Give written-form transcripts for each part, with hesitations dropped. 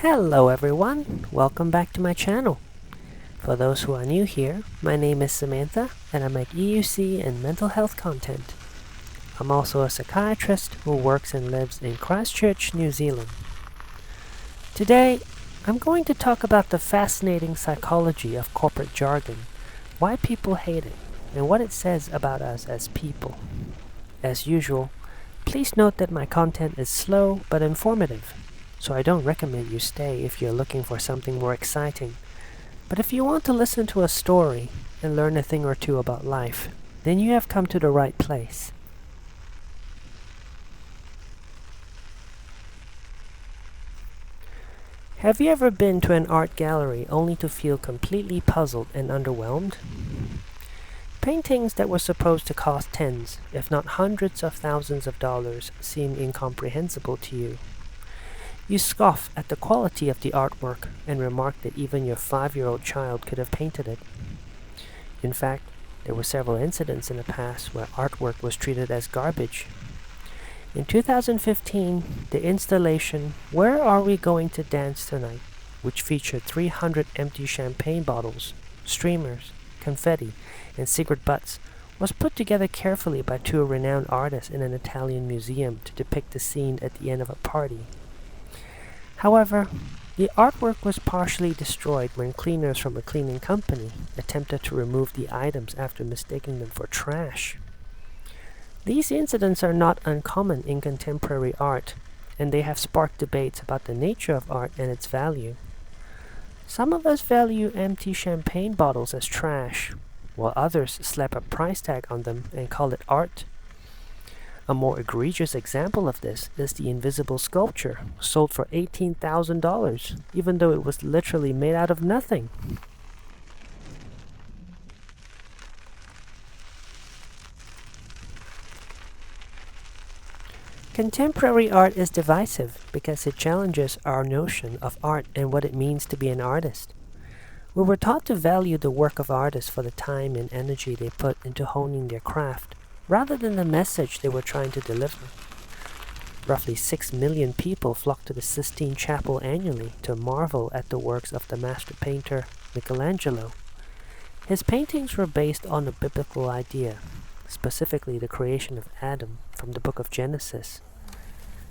Hello everyone, welcome back to my channel. For those who are new here, my name is Samantha and I make EUC and mental health content. I'm also a psychiatrist who works and lives in Christchurch, New Zealand. Today, I'm going to talk about the fascinating psychology of corporate jargon, why people hate it, and what it says about us as people. As usual, please note that my content is slow but informative. So I don't recommend you stay if you're looking for something more exciting. But if you want to listen to a story and learn a thing or two about life, then you have come to the right place. Have you ever been to an art gallery only to feel completely puzzled and underwhelmed? Paintings that were supposed to cost tens, if not hundreds of thousands of dollars, seem incomprehensible to you. You scoff at the quality of the artwork and remark that even your 5-year-old child could have painted it. In fact, there were several incidents in the past where artwork was treated as garbage. In 2015, the installation Where Are We Going to Dance Tonight?, which featured 300 empty champagne bottles, streamers, confetti, and cigarette butts, was put together carefully by two renowned artists in an Italian museum to depict the scene at the end of a party. However, the artwork was partially destroyed when cleaners from a cleaning company attempted to remove the items after mistaking them for trash. These incidents are not uncommon in contemporary art, and they have sparked debates about the nature of art and its value. Some of us value empty champagne bottles as trash, while others slap a price tag on them and call it art. A more egregious example of this is the invisible sculpture, sold for $18,000, even though it was literally made out of nothing. Contemporary art is divisive because it challenges our notion of art and what it means to be an artist. We were taught to value the work of artists for the time and energy they put into honing their craft, rather than the message they were trying to deliver. Roughly 6 million people flock to the Sistine Chapel annually to marvel at the works of the master painter Michelangelo. His paintings were based on a biblical idea, specifically the creation of Adam from the book of Genesis.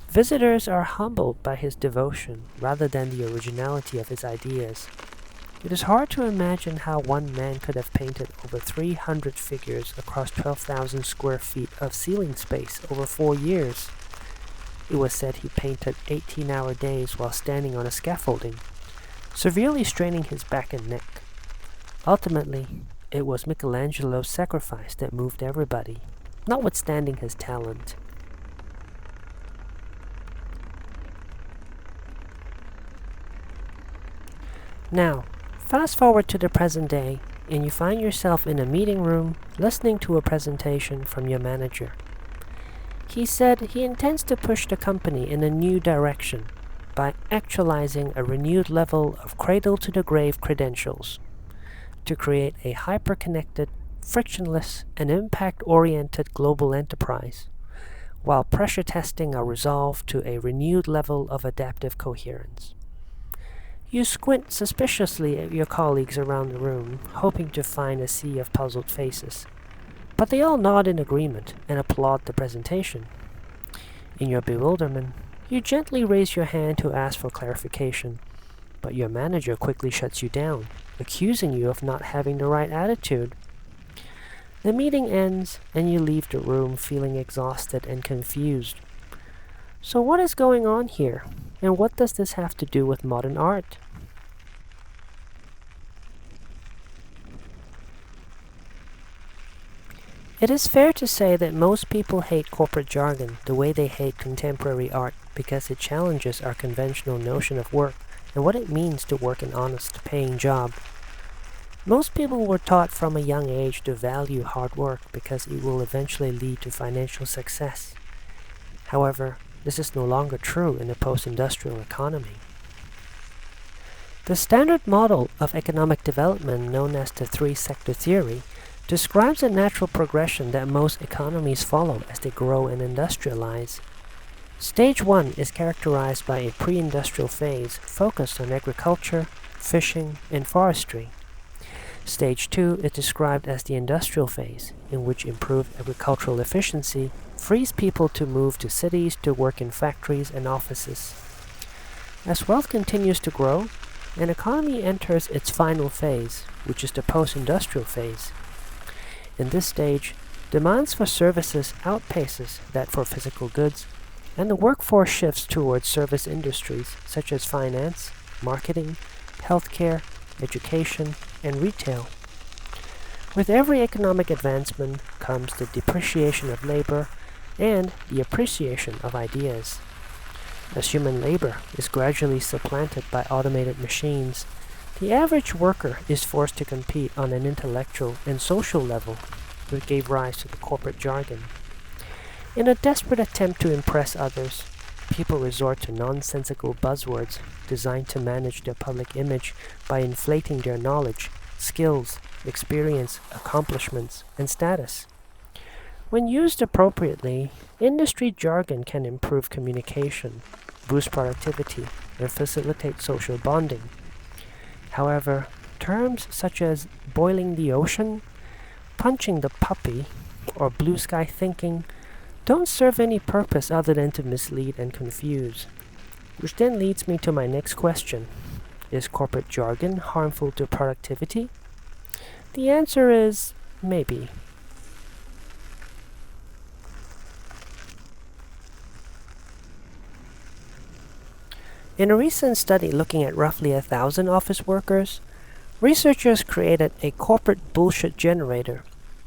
Visitors are humbled by his devotion rather than the originality of his ideas. It is hard to imagine how one man could have painted over 300 figures across 12,000 square feet of ceiling space over 4 years. It was said he painted 18-hour days while standing on a scaffolding, severely straining his back and neck. Ultimately, it was Michelangelo's sacrifice that moved everybody, notwithstanding his talent. Now, fast forward to the present day, and you find yourself in a meeting room listening to a presentation from your manager. He said he intends to push the company in a new direction by actualizing a renewed level of cradle-to-the-grave credentials to create a hyper-connected, frictionless, and impact-oriented global enterprise, while pressure testing our resolve to a renewed level of adaptive coherence. You squint suspiciously at your colleagues around the room, hoping to find a sea of puzzled faces. But they all nod in agreement and applaud the presentation. In your bewilderment, you gently raise your hand to ask for clarification, but your manager quickly shuts you down, accusing you of not having the right attitude. The meeting ends, and you leave the room feeling exhausted and confused. So what is going on here? And what does this have to do with modern art? It is fair to say that most people hate corporate jargon the way they hate contemporary art because it challenges our conventional notion of work and what it means to work an honest, paying job. Most people were taught from a young age to value hard work because it will eventually lead to financial success. However, this is no longer true in a post-industrial economy. The standard model of economic development, known as the three-sector theory, describes a natural progression that most economies follow as they grow and industrialize. Stage 1 is characterized by a pre-industrial phase focused on agriculture, fishing, and forestry. Stage 2 is described as the industrial phase, in which improved agricultural efficiency frees people to move to cities to work in factories and offices. As wealth continues to grow, an economy enters its final phase, which is the post-industrial phase. In this stage, demands for services outpaces that for physical goods, and the workforce shifts towards service industries such as finance, marketing, healthcare, education, and retail. With every economic advancement comes the depreciation of labor and the appreciation of ideas. As human labor is gradually supplanted by automated machines, the average worker is forced to compete on an intellectual and social level, which gave rise to the corporate jargon. In a desperate attempt to impress others, people resort to nonsensical buzzwords designed to manage their public image by inflating their knowledge, skills, experience, accomplishments, and status. When used appropriately, industry jargon can improve communication, boost productivity, and facilitate social bonding. However, terms such as boiling the ocean, punching the puppy, or blue sky thinking don't serve any purpose other than to mislead and confuse. Which then leads me to my next question. Is corporate jargon harmful to productivity? The answer is maybe. In a recent study looking at roughly 1,000 office workers, researchers created a corporate bullshit generator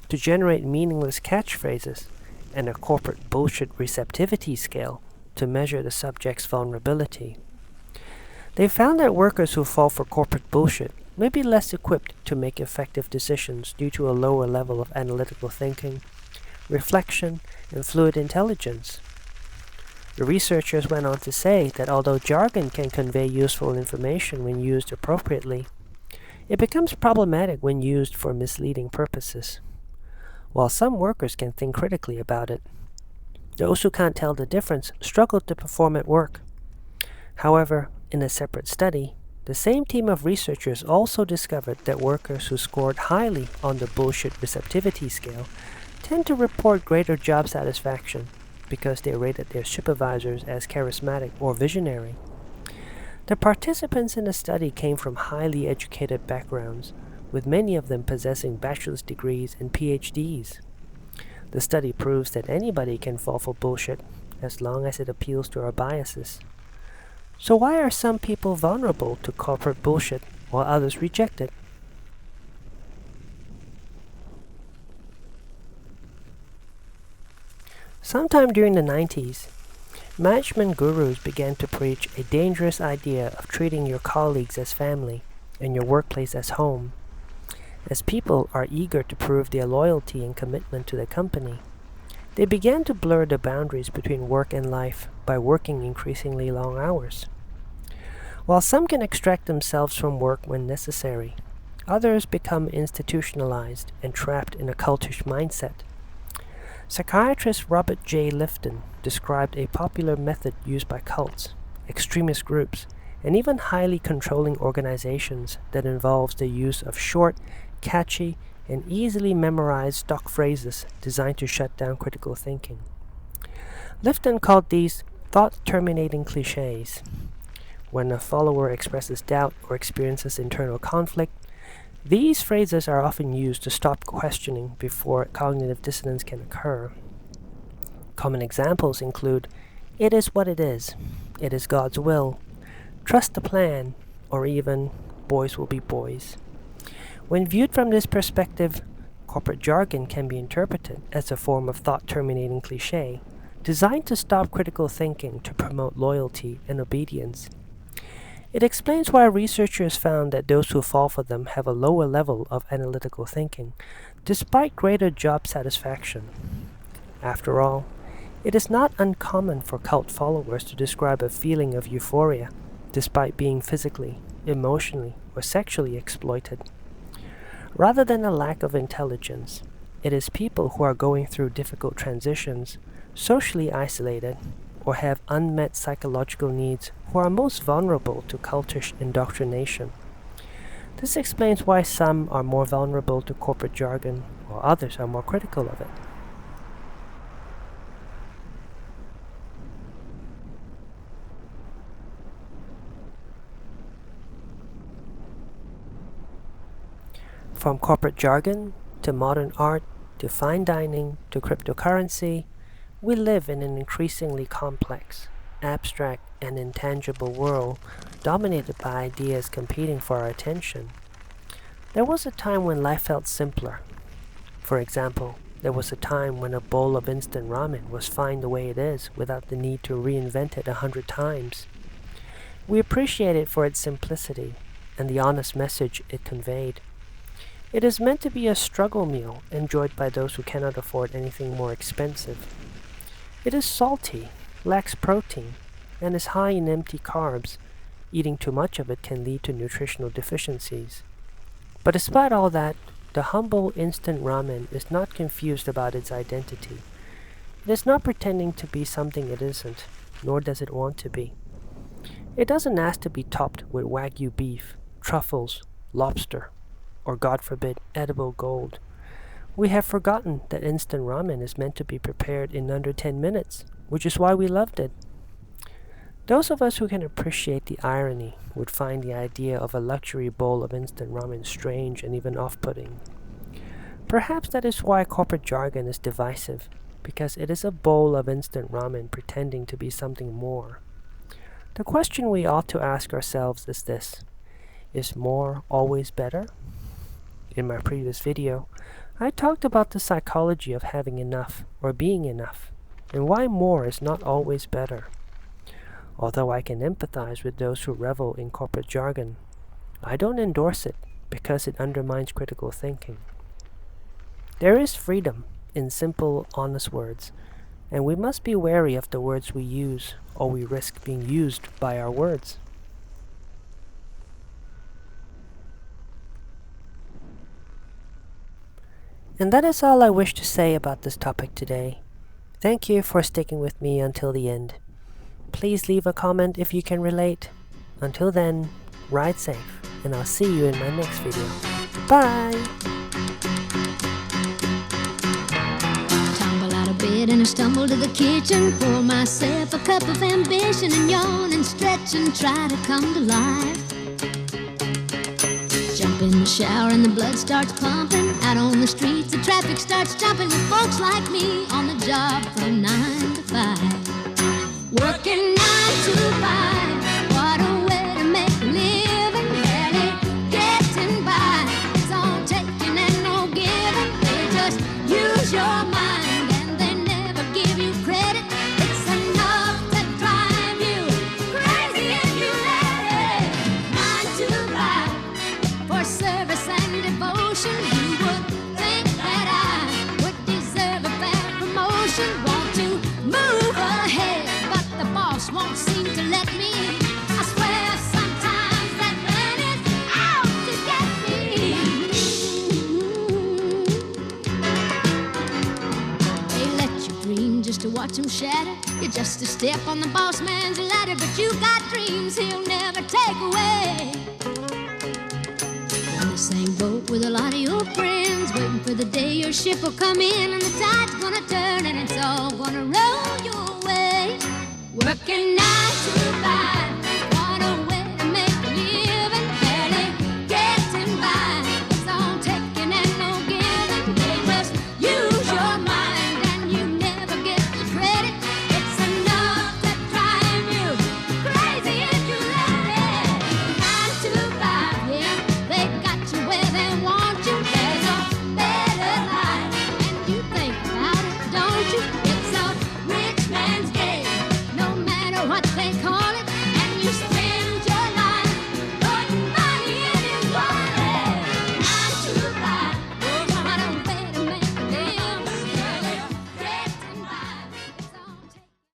to generate meaningless catchphrases and a corporate bullshit receptivity scale to measure the subject's vulnerability. They found that workers who fall for corporate bullshit may be less equipped to make effective decisions due to a lower level of analytical thinking, reflection, and fluid intelligence. The researchers went on to say that although jargon can convey useful information when used appropriately, it becomes problematic when used for misleading purposes. While some workers can think critically about it, those who can't tell the difference struggle to perform at work. However, in a separate study, the same team of researchers also discovered that workers who scored highly on the bullshit receptivity scale tend to report greater job satisfaction because they rated their supervisors as charismatic or visionary. The participants in the study came from highly educated backgrounds, with many of them possessing bachelor's degrees and PhDs. The study proves that anybody can fall for bullshit as long as it appeals to our biases. So why are some people vulnerable to corporate bullshit while others reject it? Sometime during the 90s, management gurus began to preach a dangerous idea of treating your colleagues as family and your workplace as home. As people are eager to prove their loyalty and commitment to the company, they began to blur the boundaries between work and life by working increasingly long hours. While some can extract themselves from work when necessary, others become institutionalized and trapped in a cultish mindset. Psychiatrist Robert J. Lifton described a popular method used by cults, extremist groups, and even highly controlling organizations that involves the use of short, catchy, and easily memorized stock phrases designed to shut down critical thinking. Lifton called these thought-terminating cliches. When a follower expresses doubt or experiences internal conflict, these phrases are often used to stop questioning before cognitive dissonance can occur. Common examples include, "It is what it is God's will, trust the plan," or even, "Boys will be boys." When viewed from this perspective, corporate jargon can be interpreted as a form of thought-terminating cliché, designed to stop critical thinking to promote loyalty and obedience. It explains why researchers found that those who fall for them have a lower level of analytical thinking, despite greater job satisfaction. After all, it is not uncommon for cult followers to describe a feeling of euphoria, despite being physically, emotionally, or sexually exploited. Rather than a lack of intelligence, it is people who are going through difficult transitions, socially isolated, or have unmet psychological needs who are most vulnerable to cultish indoctrination. This explains why some are more vulnerable to corporate jargon, while others are more critical of it. From corporate jargon, to modern art, to fine dining, to cryptocurrency, we live in an increasingly complex, abstract, and intangible world dominated by ideas competing for our attention. There was a time when life felt simpler. For example, there was a time when a bowl of instant ramen was fine the way it is without the need to reinvent it 100 times. We appreciate it for its simplicity and the honest message it conveyed. It is meant to be a struggle meal enjoyed by those who cannot afford anything more expensive. It is salty, lacks protein, and is high in empty carbs. Eating too much of it can lead to nutritional deficiencies. But despite all that, the humble instant ramen is not confused about its identity. It is not pretending to be something it isn't, nor does it want to be. It doesn't ask to be topped with Wagyu beef, truffles, lobster, or God forbid, edible gold. We have forgotten that instant ramen is meant to be prepared in under 10 minutes, which is why we loved it. Those of us who can appreciate the irony would find the idea of a luxury bowl of instant ramen strange and even off-putting. Perhaps that is why corporate jargon is divisive, because it is a bowl of instant ramen pretending to be something more. The question we ought to ask ourselves is this: is more always better? In my previous video, I talked about the psychology of having enough or being enough, and why more is not always better. Although I can empathize with those who revel in corporate jargon, I don't endorse it because it undermines critical thinking. There is freedom in simple, honest words, and we must be wary of the words we use, or we risk being used by our words. And that is all I wish to say about this topic today. Thank you for sticking with me until the end. Please leave a comment if you can relate. Until then, ride safe, and I'll see you in my next video. Bye! Tumble out of bed and I stumble to the kitchen, pour myself a cup of ambition and yawn and stretch and try to come to life. Jump in the shower and the blood starts pumping. Out on the streets the traffic starts jumping with folks like me on the job from 9 to 5. Working 9 to 5, what a way to make a living. Barely getting by, it's all taking and no giving. They just use your mind and they never give you credit. It's enough to drive you crazy if you let it. 9 to 5, for service and devotion. You would think that I would deserve a fair promotion. Want to move ahead, but the boss won't seem to let me. I swear sometimes that man is out to get me. They let you dream just to watch him shatter. You're just a step on the boss man's ladder, but you got dreams he'll never take away. On the same boat with a lot of your friends, waiting for the day your ship will come in and the tide's gonna turn and it's all gonna roll your way. Working